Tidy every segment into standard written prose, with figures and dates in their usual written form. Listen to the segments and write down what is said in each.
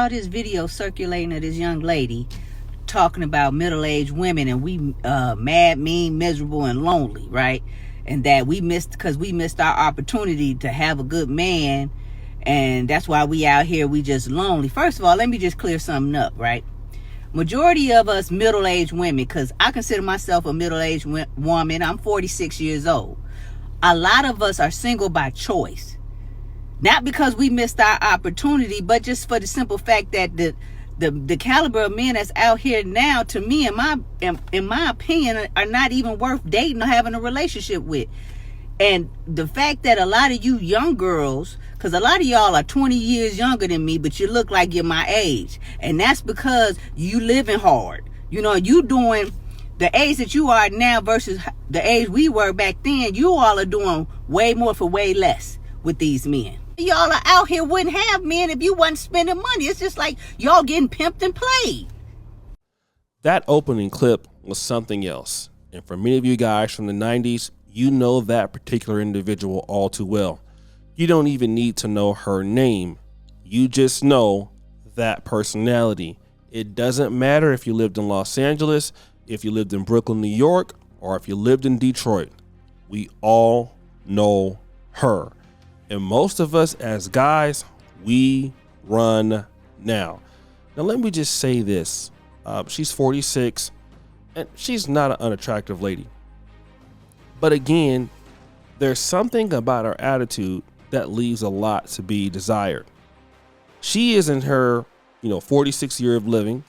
saw this video circulating of this young lady talking about middle-aged women, and we mad, mean, miserable, and lonely, right? And that we missed our opportunity to have a good man, and that's why we out here, we just lonely. First of all, let me just clear something up, right? Majority of us middle-aged women, because I consider myself a middle-aged woman, I'm 46 years old. A lot of us are single by choice. Not because we missed our opportunity, but just for the simple fact that the caliber of men that's out here now, to me, in my opinion, are not even worth dating or having a relationship with. And the fact that a lot of you young girls, because a lot of y'all are 20 years younger than me, but you look like you're my age. And that's because you living hard. You know, you doing the age that you are now versus the age we were back then. You all are doing way more for way less with these men. Y'all are out here wouldn't have men if you wasn't spending money. It's just like y'all getting pimped and played. That opening clip was something else. And for many of you guys from the 90s, you know that particular individual all too well. You don't even need to know her name. You just know that personality. It doesn't matter if you lived in Los Angeles, if you lived in Brooklyn, New York, or if you lived in Detroit. We all know her. And most of us as guys, we run now. Now, let me just say this. She's 46, and she's not an unattractive lady. But again, there's something about her attitude that leaves a lot to be desired. She is in her, 46 year of living,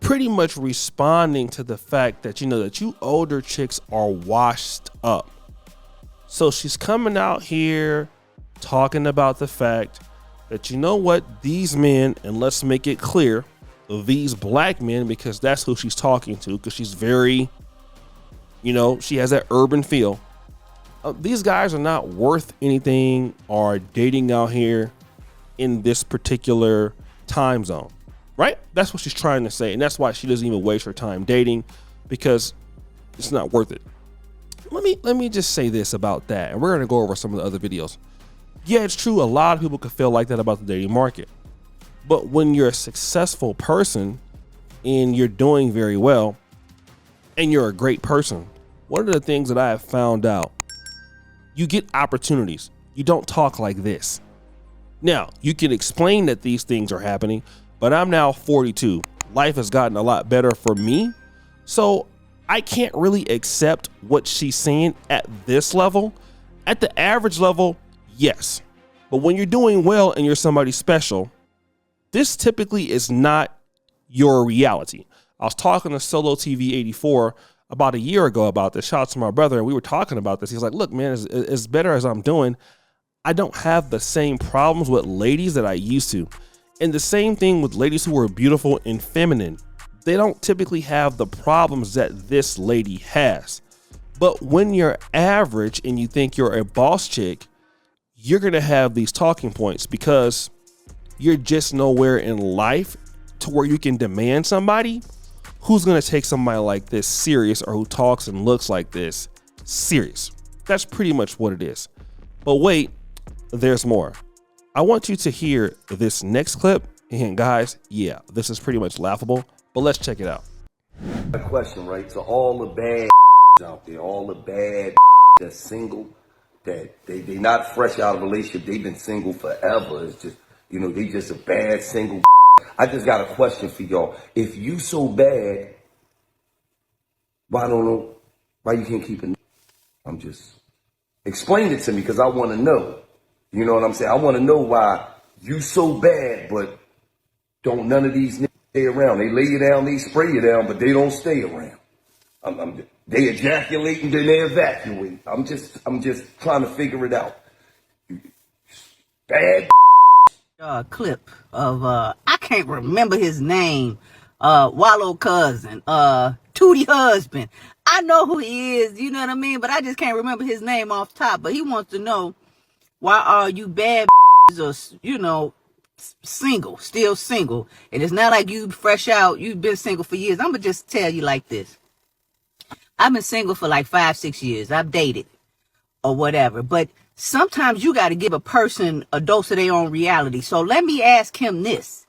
pretty much responding to the fact that, that you older chicks are washed up. So she's coming out here talking about the fact that, you know what, these men, and let's make it clear, these black men, because that's who she's talking to, because she's very, she has that urban feel. These guys are not worth anything or dating out here in this particular time zone, right? That's what she's trying to say. And that's why she doesn't even waste her time dating, because it's not worth it. Let me just say this about that. And we're going to go over some of the other videos. Yeah, it's true. A lot of people could feel like that about the dating market. But when you're a successful person and you're doing very well and you're a great person, one of the things that I have found out, you get opportunities. You don't talk like this. Now, you can explain that these things are happening, but I'm now 42. Life has gotten a lot better for me. So I can't really accept what she's saying at this level. At the average level, yes. But when you're doing well and you're somebody special, this typically is not your reality. I was talking to Solo TV 84 about a year ago about this. Shout out to my brother, and we were talking about this. He's like, look, man, as better as I'm doing, I don't have the same problems with ladies that I used to. And the same thing with ladies who are beautiful and feminine. They don't typically have the problems that this lady has. But when you're average and you think you're a boss chick, you're going to have these talking points because you're just nowhere in life to where you can demand somebody who's going to take somebody like this serious, or who talks and looks like this serious. That's pretty much what it is. But wait, there's more. I want you to hear this next clip. And guys, yeah, this is pretty much laughable, but let's check it out. A question, right? So all the bad out there, all the bad that's single, that they not fresh out of a relationship, they've been single forever. It's just, they just a bad single. I just got a question for y'all. If you so bad, why you can't keep it? I'm just, explain it to me, because I want to know. You know what I'm saying? I want to know why you so bad, but don't none of these niggas stay around. They lay you down, they spray you down, but they don't stay around. They ejaculate and then they evacuate. I'm just trying to figure it out. Bad Clip of I can't remember his name. Wallow cousin, Tootie husband. I know who he is, you know what I mean? But I just can't remember his name off top. But he wants to know, why are you bad or, single, still single? And it's not like you fresh out, you've been single for years. I'm gonna just tell you like this. I've been single for like 5-6 years. I've dated or whatever. But sometimes you got to give a person a dose of their own reality. So let me ask him this.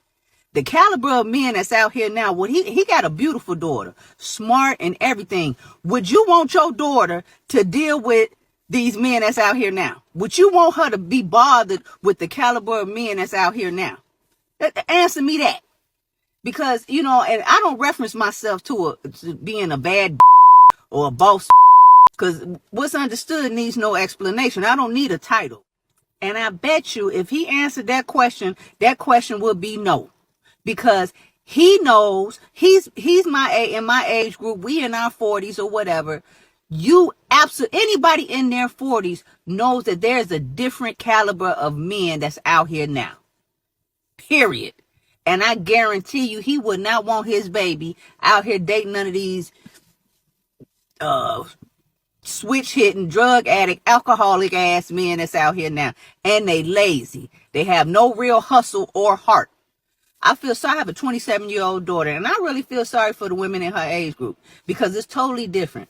The caliber of men that's out here now, he got a beautiful daughter, smart and everything. Would you want your daughter to deal with these men that's out here now? Would you want her to be bothered with the caliber of men that's out here now? Answer me that. Because, and I don't reference myself to being a bad or a boss, because what's understood needs no explanation. I don't need a title. And I bet you if he answered that question would be no. Because he knows he's in my age group, we in our 40s or whatever. Anybody in their 40s knows that there's a different caliber of men that's out here now. Period. And I guarantee you he would not want his baby out here dating none of these switch hitting, drug addict, alcoholic ass men that's out here now. And they lazy. They have no real hustle or heart. I feel sorry. I have a 27-year-old daughter, and I really feel sorry for the women in her age group because it's totally different.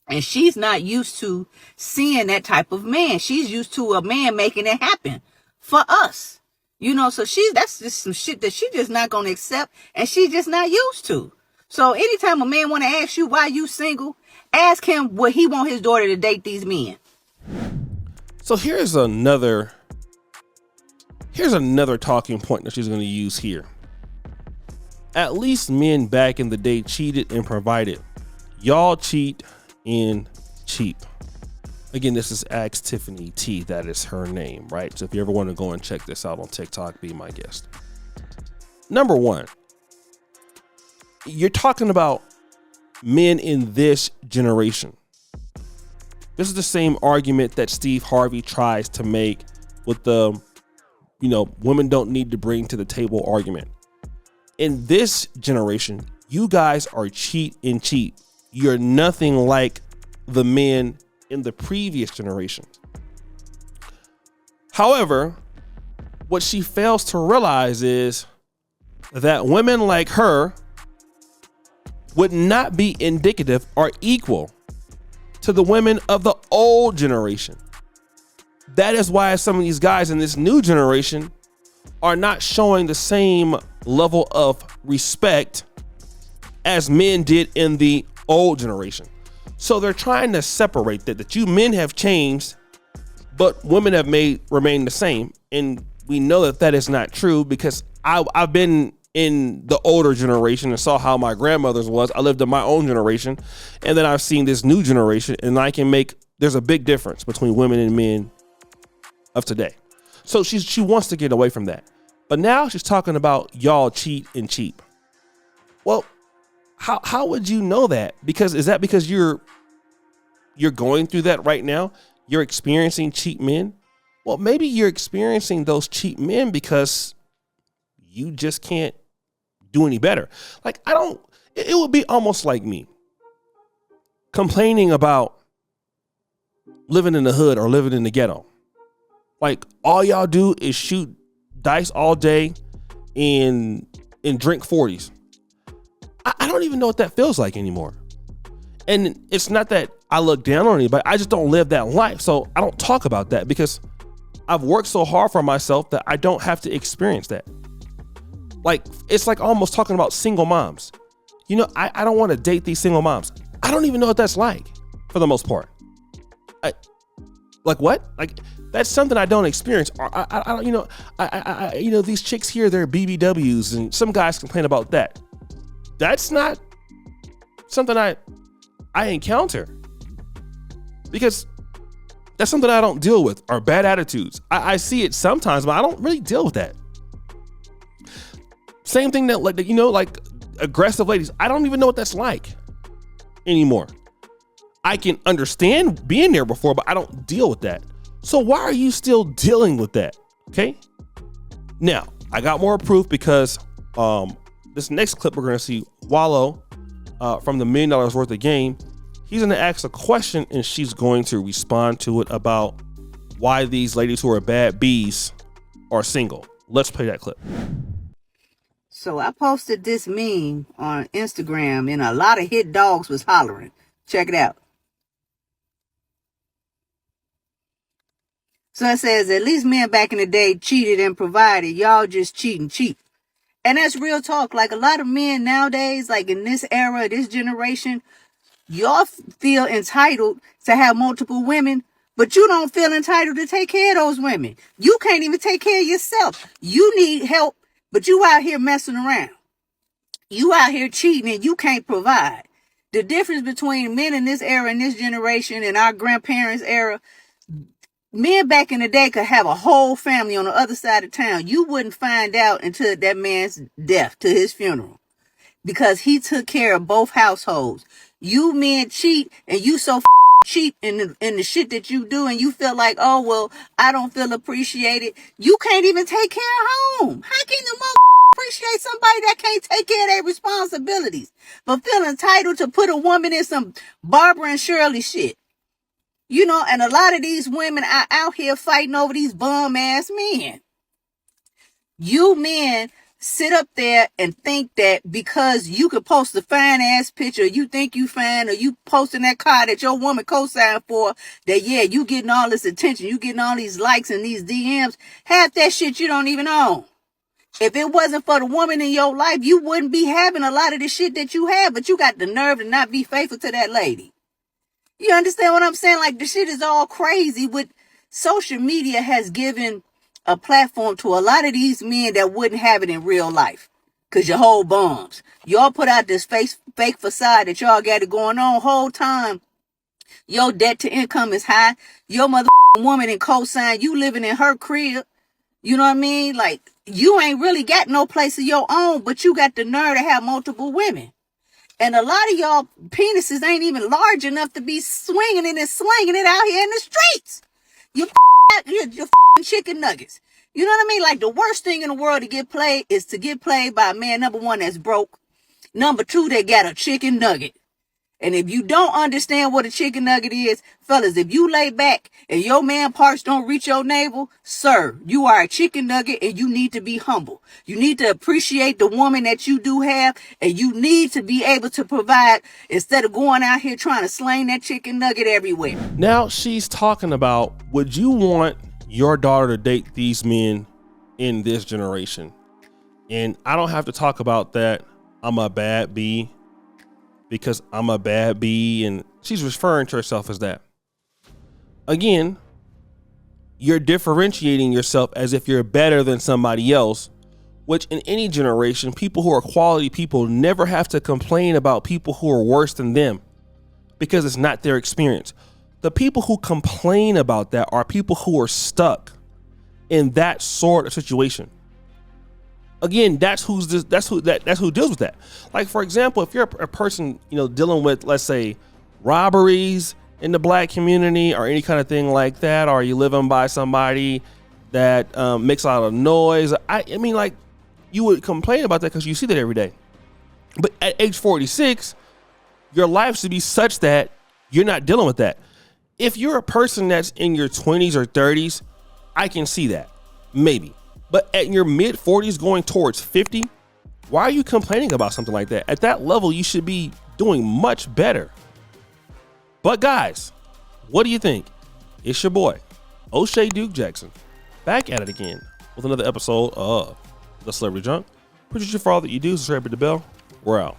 And she's not used to seeing that type of man. She's used to a man making it happen for us. So that's just some shit that she just not going to accept, and she's just not used to. So anytime a man want to ask you why you single, ask him would he want his daughter to date these men. So here's another talking point that she's going to use here. At least men back in the day cheated and provided. Y'all cheat and cheap. Again, this is Ask Tiffany T. That is her name, right? So if you ever want to go and check this out on TikTok, be my guest. Number one, you're talking about men in this generation. This is the same argument that Steve Harvey tries to make with the, women don't need to bring to the table argument. In this generation, you guys are cheat and cheap. You're nothing like the men in the previous generation. However, what she fails to realize is that women like her would not be indicative or equal to the women of the old generation. That is why some of these guys in this new generation are not showing the same level of respect as men did in the old generation. So they're trying to separate that you men have changed, but women have remained the same. And we know that is not true because I've been in the older generation and saw how my grandmother's was. I lived in my own generation, and then I've seen this new generation, and there's a big difference between women and men of today. So she wants to get away from that. But now she's talking about y'all cheat and cheap. Well, how would you know that? Is that because you're going through that right now? You're experiencing cheap men? Well, maybe you're experiencing those cheap men because you just can't do any better. It would be almost like me complaining about living in the hood or living in the ghetto. Like, all y'all do is shoot dice all day and drink 40s. I don't even know what that feels like anymore. And it's not that I look down on anybody. I just don't live that life. So I don't talk about that because I've worked so hard for myself that I don't have to experience that. It's like almost talking about single moms. I don't want to date these single moms. I don't even know what that's like for the most part. That's something I don't experience. These chicks here, they're BBWs, and some guys complain about that. That's not something I encounter because that's something I don't deal with, or bad attitudes. I see it sometimes, but I don't really deal with that. Same thing that like aggressive ladies. I don't even know what that's like anymore. I can understand being there before, but I don't deal with that. So why are you still dealing with that? Okay. Now I got more proof because this next clip we're going to see Wallow from the $1 Million Worth of Game. He's going to ask a question and she's going to respond to it about why these ladies who are bad bees are single. Let's play that clip. So I posted this meme on Instagram and a lot of hit dogs was hollering. Check it out. So it says, at least men back in the day cheated and provided. Y'all just cheat and cheap. And that's real talk. Like a lot of men nowadays, like in this era, this generation, y'all feel entitled to have multiple women, but you don't feel entitled to take care of those women. You can't even take care of yourself. You need help, but you out here messing around. You out here cheating and you can't provide. The difference between men in this era and this generation and our grandparents' era, men back in the day could have a whole family on the other side of town. You wouldn't find out until that man's death, to his funeral, because he took care of both households. You men cheat, and you so cheap in the shit that you do, and you feel like, oh, well, I don't feel appreciated. You can't even take care of home. How can the mother appreciate somebody that can't take care of their responsibilities, but feel entitled to put a woman in some Barbara and Shirley shit? You know, and a lot of these women are out here fighting over these bum ass men. You men sit up there and think that because you could post a fine ass picture, you think you fine, or you posting that car that your woman co-signed for, that yeah, you getting all this attention, you getting all these likes and these DMs, half that shit you don't even own. If it wasn't for the woman in your life, you wouldn't be having a lot of the shit that you have, but you got the nerve to not be faithful to that lady. You understand what I'm saying? Like, the shit is all crazy. With social media has given a platform to a lot of these men that wouldn't have it in real life. Cause your whole bums. Y'all put out this fake facade that y'all got it going on whole time. Your debt to income is high. Your mother woman in cosign, you living in her crib. You know what I mean? Like, you ain't really got no place of your own, but you got the nerve to have multiple women. And a lot of y'all penises ain't even large enough to be swinging it and slinging it out here in the streets. You're chicken nuggets. You know what I mean? Like, the worst thing in the world to get played is to get played by a man, number one, that's broke. Number two, they got a chicken nugget. And if you don't understand what a chicken nugget is, fellas, if you lay back and your man parts don't reach your navel, sir, you are a chicken nugget and you need to be humble. You need to appreciate the woman that you do have, and you need to be able to provide instead of going out here trying to sling that chicken nugget everywhere. Now she's talking about, would you want your daughter to date these men in this generation? And I don't have to talk about that. I'm a bad bee because I'm a bad bee, and she's referring to herself as that. Again, you're differentiating yourself as if you're better than somebody else, which in any generation, people who are quality people never have to complain about people who are worse than them because it's not their experience. The people who complain about that are people who are stuck in that sort of situation. Again, that's who deals with that. Like, for example, if you're a person, dealing with, let's say, robberies in the black community or any kind of thing like that, or you living by somebody that makes a lot of noise, I mean, like, you would complain about that because you see that every day. But at age 46, your life should be such that you're not dealing with that. If you're a person that's in your 20s or 30s, I can see that, maybe. But at your mid 40s going towards 50, why are you complaining about something like that? At that level, you should be doing much better. But guys, what do you think? It's your boy, O'Shea Duke Jackson, back at it again with another episode of The Celebrity Junk. Appreciate you for all that you do. Subscribe to the bell. We're out.